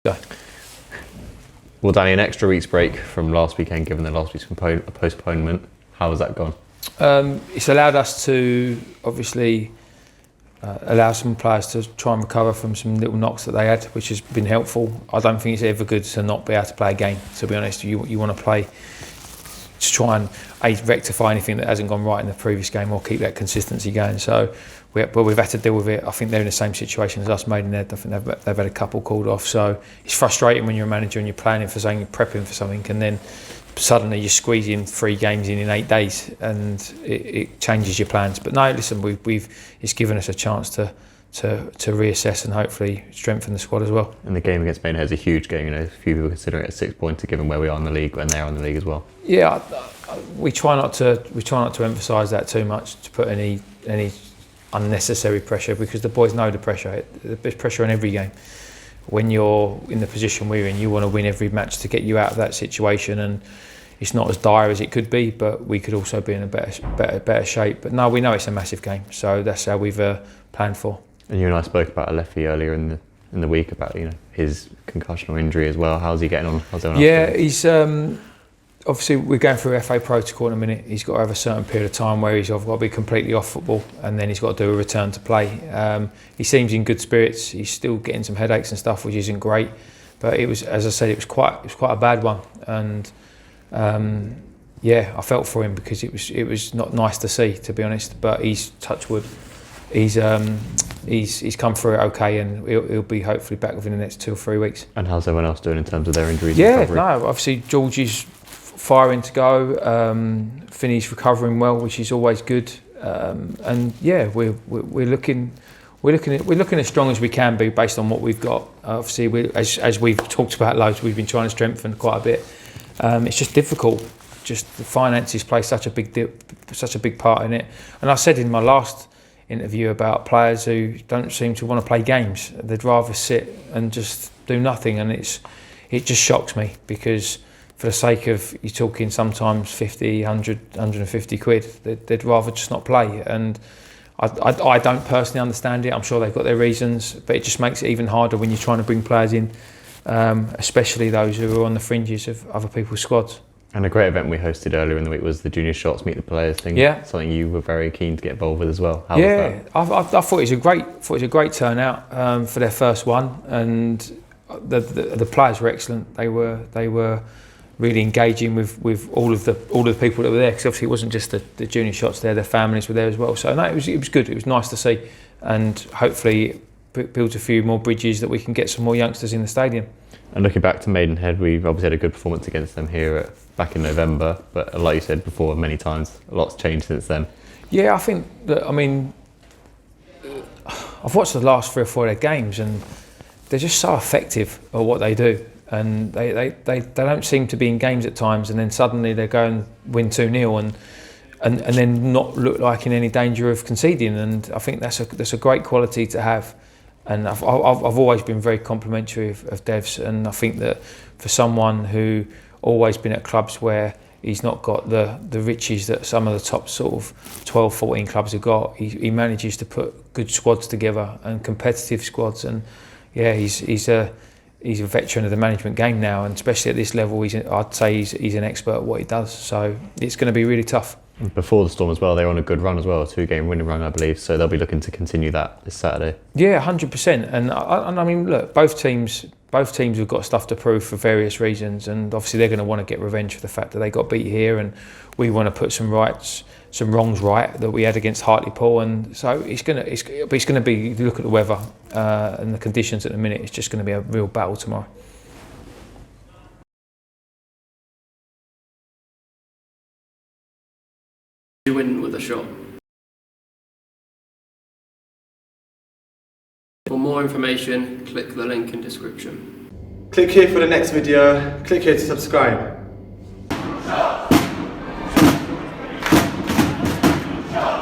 So. Well, Danny, an extra week's break from last weekend, given the last week's postponement. How has that gone? It's allowed us to obviously allow some players to try and recover from some little knocks that they had, which has been helpful. I don't think it's ever good to not be able to play a game, to be honest. You want to play to try and rectify anything that hasn't gone right in the previous game or keep that consistency going. So we've had to deal with it. I think they're in the same situation as us, Maidenhead. I think they've had a couple called off. So it's frustrating when you're a manager and you're planning for something, you're prepping for something, and then suddenly you're squeezing 3 games in 8 days, and it changes your plans. But no, listen, it's given us a chance to reassess and hopefully strengthen the squad as well. And the game against Maidenhead is a huge game. You know, a few people consider it a 6 pointer, given where we are in the league and they're in the league as well. Yeah, we try not to emphasise that too much, to put any unnecessary pressure, because the boys know the pressure. There's pressure in every game. When you're in the position we're in, you want to win every match to get you out of that situation, and it's not as dire as it could be, but we could also be in a better shape. But no, we know it's a massive game, so that's how we've planned for. And you and I spoke about Alefi earlier in the week about his concussional injury as well. How's he getting on? Yeah, he's obviously we're going through FA protocol in a minute. He's got to have a certain period of time where he's got to be completely off football, and then he's got to do a return to play. He seems in good spirits. He's still getting some headaches and stuff, which isn't great. But it was, as I said, it was quite a bad one, and I felt for him because it was not nice to see, to be honest. But he's, touch wood, he's come through it okay, and he'll be hopefully back within the next 2 or 3 weeks. And how's everyone else doing in terms of their injuries? Yeah, and recovery? no, obviously George is firing to go. Finney's recovering well, which is always good. And yeah, we're looking as strong as we can be based on what we've got. Obviously, as we've talked about loads, we've been trying to strengthen quite a bit. It's just difficult. Just the finances play such a big part in it. And I said in my last interview about players who don't seem to want to play games. They'd rather sit and just do nothing, and it just shocks me, because for the sake of, you're talking sometimes 50, 100, 150 quid, they'd rather just not play. And I don't personally understand it. I'm sure they've got their reasons, but it just makes it even harder when you're trying to bring players in, especially those who are on the fringes of other people's squads. And a great event we hosted earlier in the week was the Junior Shots Meet the Players thing. Yeah. Something you were very keen to get involved with as well. How was that? I thought it was a great turnout for their first one, and the players were excellent. They were really engaging with all of the people that were there, because obviously it wasn't just the junior shots there, their families were there as well. So no, it was good. It was nice to see, and hopefully it builds a few more bridges that we can get some more youngsters in the stadium. And looking back to Maidenhead, we've obviously had a good performance against them here back in November, but like you said before many times, a lot's changed since then. Yeah, I think that, I've watched the last 3 or 4 of their games, and they're just so effective at what they do. And they don't seem to be in games at times, and then suddenly they go and win 2-0 and then not look like in any danger of conceding. And I think that's a great quality to have. And I've always been very complimentary of Dev's, and I think that for someone who always been at clubs where he's not got the riches that some of the top sort of 12, 14 clubs have got, he manages to put good squads together and competitive squads. And yeah, he's a veteran of the management game now, and especially at this level, I'd say he's an expert at what he does. So it's going to be really tough. Before the Storm as well, they were on a good run as well, a 2-game winning run, I believe. So they'll be looking to continue that this Saturday. Yeah, 100%. And I mean, look, both teams have got stuff to prove for various reasons, and obviously they're going to want to get revenge for the fact that they got beat here, and we want to put some wrongs right that we had against Hartlepool. And so it's going to be. If you look at the weather and the conditions at the minute, it's just going to be a real battle tomorrow. You win with a shot. For more information, click the link in description. Click here for the next video, click here to subscribe.